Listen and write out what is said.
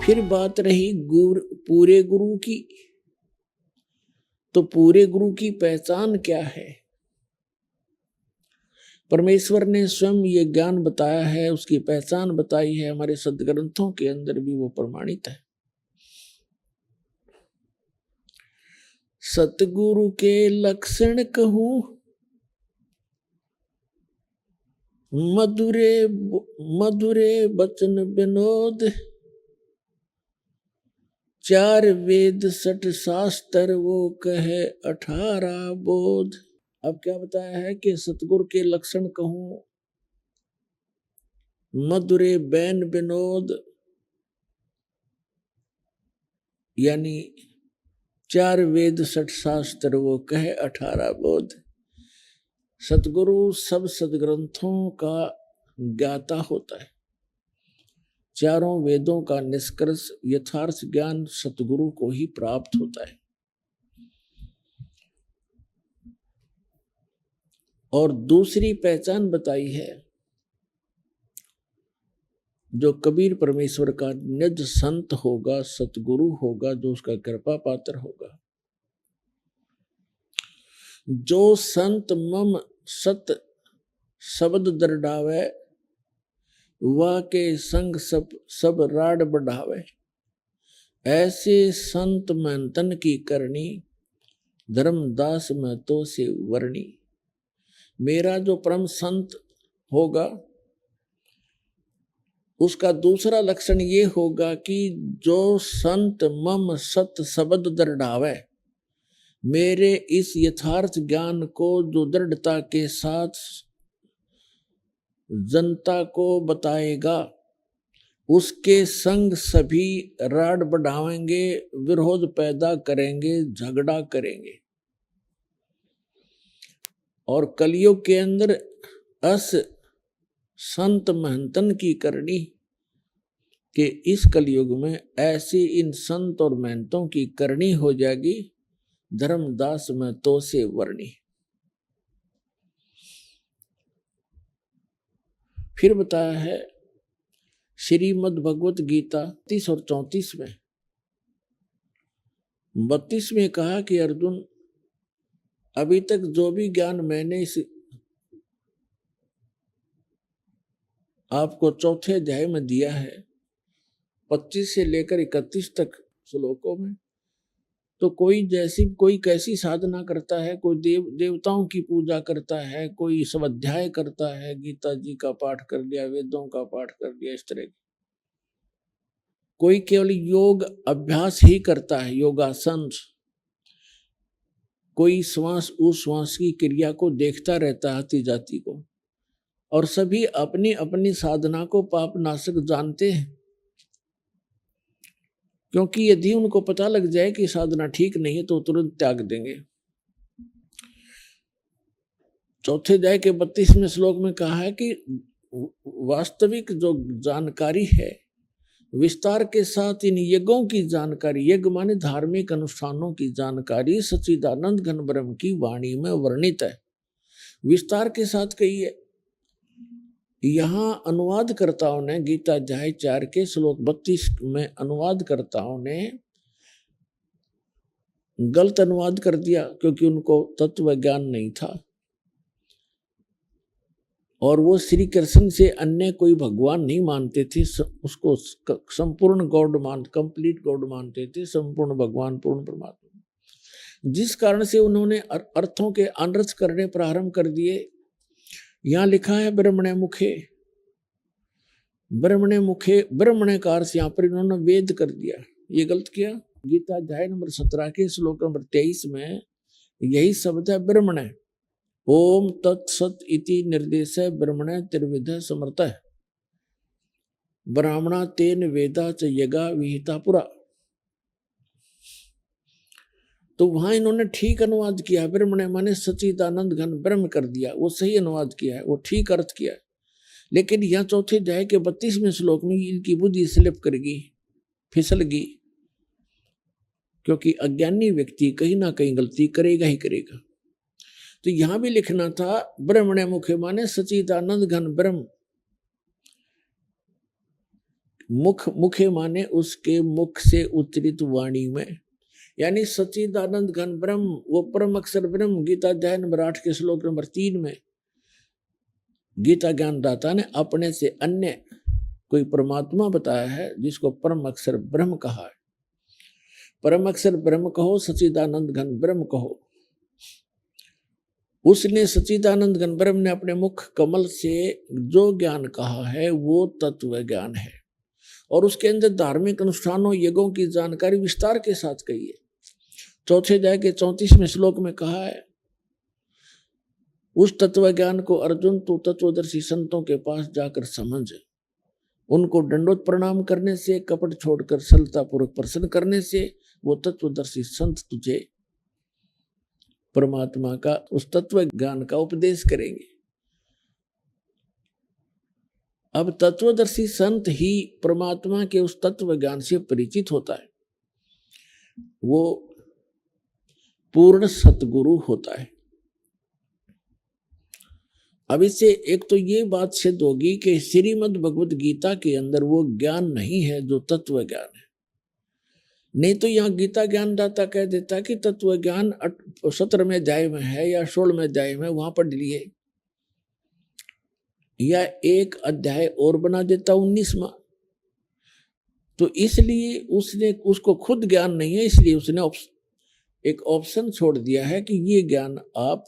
फिर बात रही पूरे गुरु की। तो पूरे गुरु की पहचान क्या है? परमेश्वर ने स्वयं ये ज्ञान बताया है, उसकी पहचान बताई है, हमारे सदग्रंथों के अंदर भी वो प्रमाणित है। सतगुरु के लक्षण कहूं, मधुरे मधुरे बचन विनोद, चार वेद सठ शास्त्र वो कहे 18 बोध। अब क्या बताया है कि सतगुरु के लक्षण कहूं, मधुरे बैन विनोद, यानी 4 वेद 60 शास्त्र वो कहे 18 बोध। सतगुरु सब सदग्रंथों का ज्ञाता होता है। चारों वेदों का निष्कर्ष यथार्थ ज्ञान सतगुरु को ही प्राप्त होता है। और दूसरी पहचान बताई है, जो कबीर परमेश्वर का निज संत होगा, सतगुरु होगा, जो उसका कृपा पात्र होगा, जो संत मम सत शब्द दरडावे, वा के संग सब राड बढ़ावे। ऐसे संत महंतन की करनी, धर्मदास में तो से वर्णी। मेरा जो परम संत होगा उसका दूसरा लक्षण ये होगा कि जो संत मम सत शब्द दृढ़ावे, मेरे इस यथार्थ ज्ञान को जो दृढ़ता के साथ जनता को बताएगा, उसके संग सभी राड बढ़ावेंगे, विरोध पैदा करेंगे, झगड़ा करेंगे। और कलयुग के अंदर अस संत महंतन की करनी कि इस कलयुग में ऐसी इन संत और महंतों की करनी हो जाएगी, धर्मदास में तो से वर्णी। फिर बताया है श्रीमद् भगवत गीता 30 और 34 में, 32 में कहा कि अर्जुन, अभी तक जो भी ज्ञान मैंने इस आपको चौथे अध्याय में दिया है, 25 से लेकर 31 तक श्लोकों में, तो कोई कैसी साधना करता है, कोई देवताओं की पूजा करता है, कोई स्वाध्याय करता है, गीता जी का पाठ कर लिया, वेदों का पाठ कर लिया, इस तरह की। कोई केवल योग अभ्यास ही करता है, योगासन। कोई श्वास उश्वास की क्रिया को देखता रहता है, आती जाती को। और सभी अपनी अपनी साधना को पाप नाशक जानते हैं, क्योंकि यदि उनको पता लग जाए कि साधना ठीक नहीं है तो तुरंत त्याग देंगे। चौथे अध्याय के 32वें श्लोक में कहा है कि वास्तविक जो जानकारी है, विस्तार के साथ इन यज्ञों की जानकारी, यज्ञ माने धार्मिक अनुष्ठानों की जानकारी सच्चिदानंद घन ब्रह्म की वाणी में वर्णित है, विस्तार के साथ कही है। यहाँ अनुवादकर्ताओं ने गीता अध्याय 4 के श्लोक 32 में अनुवादकर्ताओं ने गलत अनुवाद कर दिया, क्योंकि उनको तत्व ज्ञान नहीं था और वो श्री कृष्ण से अन्य कोई भगवान नहीं मानते थे, उसको संपूर्ण गॉड कंप्लीट गॉड मानते थे, संपूर्ण भगवान, पूर्ण परमात्मा। जिस कारण से उन्होंने अर्थों के अनर्थ करने प्रारंभ कर दिए। यहाँ लिखा है ब्रह्मणे मुखे, ब्रह्मणे मुखे, ब्रह्मणे का अर्थ यहाँ पर इन्होंने वेद कर दिया, ये गलत किया। गीता अध्याय नंबर 17 के श्लोक नंबर 23 में यही शब्द है ब्रह्मणे। ओम तत्सत इति निर्देश ब्रह्मणे त्रिविध समर्थ, ब्राह्मणा तेन वेदा च यगा विहिता पुरा। तो वहां इन्होंने ठीक अनुवाद किया, ब्रह्मणे माने सच्चिदानंद घन ब्रह्म कर दिया, वो सही अनुवाद किया है, वो ठीक अर्थ किया है। लेकिन यह चौथे अध्याय के 32वें श्लोक में इनकी बुद्धि स्लिप कर गई, फिसल गई, क्योंकि अज्ञानी व्यक्ति कहीं ना कहीं गलती करेगा ही करेगा। तो यहां भी लिखना था ब्रह्मणे मुखे माने सच्चिदानंद घन ब्रह्म। मुखे माने उसके मुख से उच्चरित वाणी में, यानी सच्चिदानंद घन ब्रह्म, वो परम अक्षर ब्रह्म। गीता अध्याय नंबर 8 के श्लोक नंबर 3 में गीता ज्ञानदाता ने अपने से अन्य कोई परमात्मा बताया है जिसको परम अक्षर ब्रह्म कहा है। परम अक्षर ब्रह्म कहो, सच्चिदानंद घन ब्रह्म कहो। उसने सच्चिदानंद घन ब्रह्म ने अपने मुख कमल से जो ज्ञान कहा है वो तत्व ज्ञान है, और उसके अंदर धार्मिक अनुष्ठानों यज्ञों की जानकारी विस्तार के साथ कही है। चौथे अध्याय के 34वें श्लोक में कहा है, उस तत्व ज्ञान को अर्जुन तू तत्वदर्शी संतों के पास जाकर समझ, उनको दंडोत प्रणाम करने से, कपट छोड़कर सरलता पूर्वक प्रसन्न करने से वो तत्वदर्शी संत तुझे परमात्मा का, उस तत्व ज्ञान का उपदेश करेंगे। अब तत्वदर्शी संत ही परमात्मा के उस तत्व ज्ञान से परिचित होता है, वो पूर्ण सतगुरु होता है। अब इससे एक तो ये बात सिद्ध होगी कि श्रीमद् भगवद गीता के अंदर वो ज्ञान नहीं है जो तत्व ज्ञान है। नहीं तो यहाँ गीता ज्ञानदाता कह देता कि तत्व ज्ञान 17वें अध्याय में है या 16वें अध्याय में, वहां पढ़ लिए, या एक अध्याय और बना देता 19वां। तो इसलिए उसने, उसको खुद ज्ञान नहीं है, इसलिए उसने एक ऑप्शन छोड़ दिया है कि ये ज्ञान आप